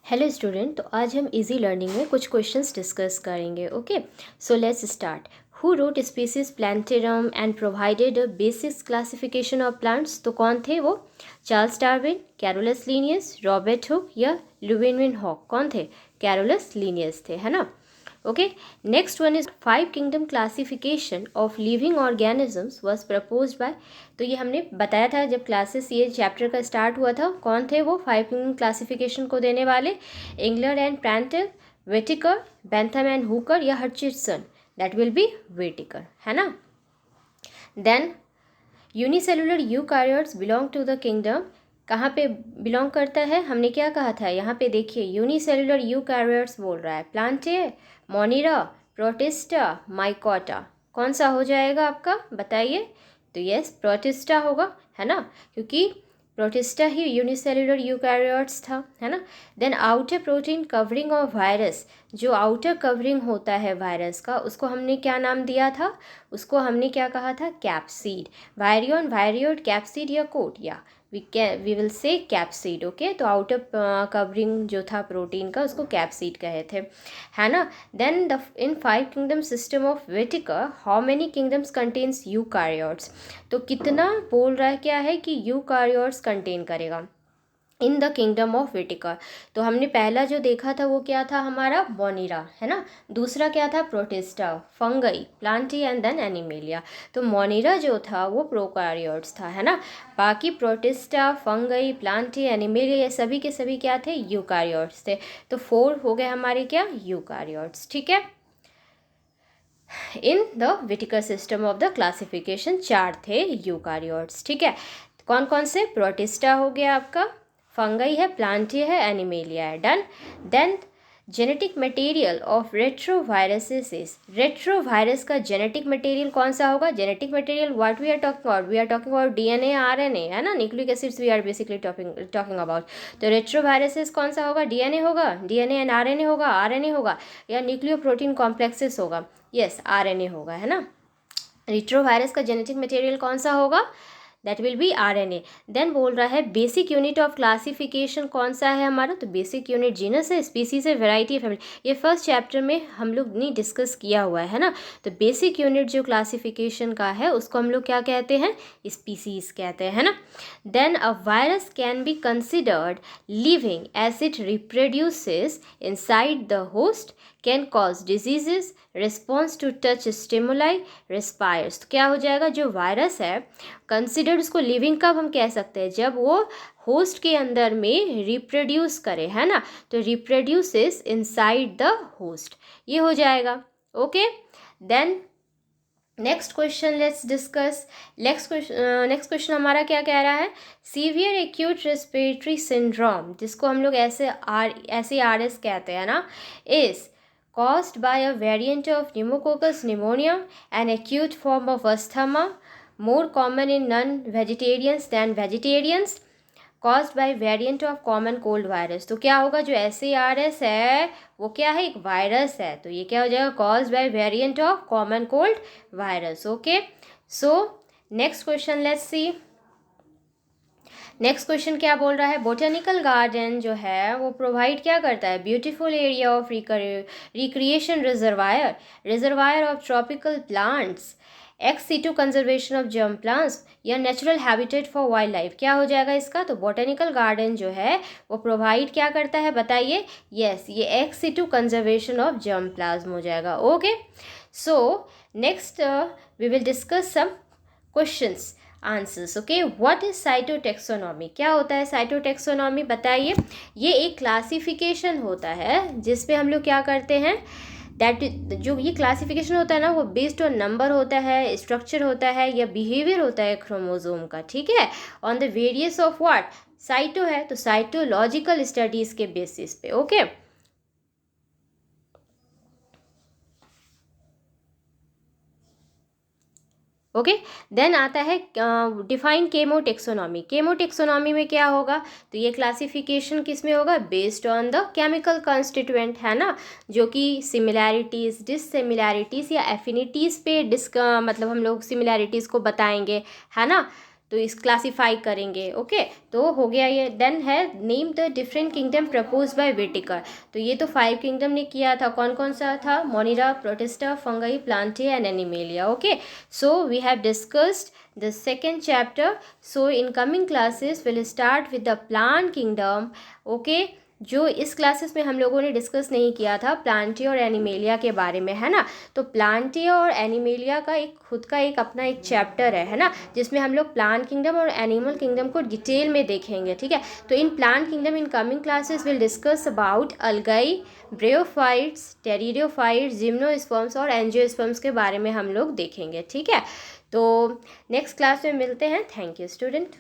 Hello student, तो आज हम इजी लर्निंग में कुछ क्वेश्चंस डिस्कस करेंगे. Okay, so let's start. Who wrote species plantarum and provided a basic classification of plants. तो कौन थे वो? Charles Darwin, Carolus Linnaeus, Robert Hooke या लुइविन हॉक. कौन थे? कैरोलस लिनियस थे, है ना. Okay, next one is 5 kingdom classification of living organisms was proposed by. तो ये हमने बताया था जब क्लासेस ये चैप्टर का स्टार्ट हुआ था. कौन थे वो 5 किंगडम क्लासिफिकेशन को देने वाले? Engler and Prantl, Whittaker, Bentham and Hooker या Hutchinson. That will be Whittaker, है ना. Then unicellular eukaryotes belong to the kingdom. कहाँ पे बिलोंग करता है? हमने क्या कहा था यहाँ पे देखिए, यूनिसेलुलर यूकारियोट्स बोल रहा है. Plantae, Monera, Protista, Mycota. कौन सा हो जाएगा आपका, बताइए. तो यस, प्रोटिस्टा होगा, है ना, क्योंकि प्रोटिस्टा ही यूनिसेलुलर यूकैरियोट्स था, है ना. Then outer protein covering of virus. जो आउटर कवरिंग होता है वायरस का, उसको हमने क्या नाम दिया था? उसको हमने क्या कहा था? कैप्सिड. वायरियन, वायरियोट, कैप्सिड या कोट, या we will say capsid. Okay, तो आउटर कवरिंग जो था प्रोटीन का, उसको कैप्सिड कहे थे, है ना. Then the in 5 kingdom system of Whittaker, how many kingdoms contains eukaryotes. तो कितना बोल रहा है, क्या है कि यूकारियोट्स कंटेन करेगा इन द किंगडम ऑफ वेटिकर. तो हमने पहला जो देखा था वो क्या था हमारा? मोनिरा, है ना. दूसरा क्या था? Protista, fungi, plantae and then animalia. तो मोनिरा जो था वो प्रोकारियोट्स था, है ना. बाकी प्रोटिस्टा, फंगई, प्लांटी, एनिमेलिया, ये सभी के सभी क्या थे? यूकारियोट्स थे. तो 4 हो गए हमारे क्या? यूकारियोट्स. ठीक है. In the विटिकर system of the classification 4 थे यूकारियोट्स. ठीक है. कौन कौन से? प्रोटिस्टा हो गया आपका, फंगई है, प्लांटी है, एनिमेलिया है. Done. Then genetic material of retroviruses is. Retrovirus का जेनेटिक मटेरियल कौन सा होगा? Genetic material what we are talking about? We are talking about DNA, RNA, है ना. Nucleic acids we are basically talking about. तो retroviruses कौन सा होगा? डीएनए होगा, डीएनए एंड आरएनए होगा, आरएनए होगा, या न्यूक्लियो प्रोटीन कॉम्प्लेक्सेस होगा. यस, आरएनए होगा, है ना. रेट्रोवायरस का जेनेटिक मटेरियल कौन सा होगा? That will be RNA. Then बोल रहा है बेसिक यूनिट ऑफ क्लासिफिकेशन कौन सा है हमारा? तो बेसिक यूनिट जीनस है, स्पीसीज है, वैरायटी है, फैमिली. ये फर्स्ट चैप्टर में हम लोग ने डिस्कस किया हुआ है ना. तो बेसिक यूनिट जो क्लासिफिकेशन का है उसको हम लोग क्या कहते हैं? स्पीसीज कहते हैं, है ना. Then a virus can be considered living as it reproduces inside the host, can cause diseases, response to touch stimuli, respires. तो क्या हो जाएगा? जो वायरस है कंसिडर्ड, उसको लिविंग कब हम कह सकते हैं? जब वो होस्ट के अंदर में रिप्रोड्यूस करे, है ना. तो रिप्रोड्यूसेस इनसाइड द होस्ट, ये हो जाएगा. Okay. Then next question let's discuss. Next question हमारा क्या कह रहा है? सीवियर एक्यूट रेस्पिरेटरी सिंड्रोम, जिसको हम लोग ऐसे RS कहते हैं ना, is caused by a variant of pneumococcus pneumonia, an acute form of asthma, more common in non-vegetarians than vegetarians, caused by variant of common cold virus. तो क्या होगा? जो SARS है वो क्या है? एक वायरस है. तो ये क्या हो जाएगा? caused by variant of common cold virus. Okay, so next question let's see. Next question क्या बोल रहा है? बोटेनिकल गार्डन जो है वो प्रोवाइड क्या करता है? Beautiful area of recreation, reservoir of tropical plants, ex situ conservation of germ plants, या natural habitat for wildlife. क्या हो जाएगा इसका? तो बोटेनिकल गार्डन जो है वो प्रोवाइड क्या करता है, बताइए. यस, ये ex situ conservation of germ plasm हो जाएगा. Okay, so next we will discuss some questions, answers. Okay, what is cytotaxonomy? क्या होता है साइटोटेक्सोनॉमी, बताइए. ये एक क्लासिफिकेशन होता है जिसपे हम लोग क्या करते हैं, दैट जो ये क्लासिफिकेशन होता है ना, वो बेस्ड ऑन नंबर होता है, स्ट्रक्चर होता है, या बिहेवियर होता है क्रोमोजोम का. ठीक है, on the various of what? Cyto है तो साइटोलॉजिकल स्टडीज के बेसिस पे. Okay, okay. देन आता है डिफाइन केमोटेक्सोनॉमी. केमोटेक्सोनॉमी में क्या होगा? तो ये क्लासिफिकेशन किस में होगा? Based on the chemical constituent, है ना, जो कि सिमिलैरिटीज़, डिससिमिलैरिटीज़ या एफिनिटीज़ पे मतलब हम लोग सिमिलैरिटीज़ को बताएंगे, है ना. तो इस क्लासीफाई करेंगे। ओके, तो हो गया ये। देन है name the different kingdom propose by Whittaker. तो ये तो 5 किंगडम ने किया था, कौन कौन सा था? Monera, Protista, Fungi, Plantae and Animalia. Okay, so we have discussed the second chapter. So in coming classes we'll start with the plant kingdom. Okay, जो इस क्लासेस में हम लोगों ने डिस्कस नहीं किया था प्लांटिया और एनिमेलिया के बारे में, है ना। तो प्लांटिया और एनिमेलिया का एक खुद का एक अपना एक चैप्टर है ना, जिसमें हम लोग प्लांट किंगडम और एनिमल किंगडम को डिटेल में देखेंगे, ठीक है। तो in plant kingdom in coming classes will discuss about algae, bryophytes, pteridophytes, gymnosperms और एंजियोस्पर्म्स के बारे में हम लोग देखेंगे, ठीक है। तो नेक्स्ट क्लास में मिलते हैं। Thank you student.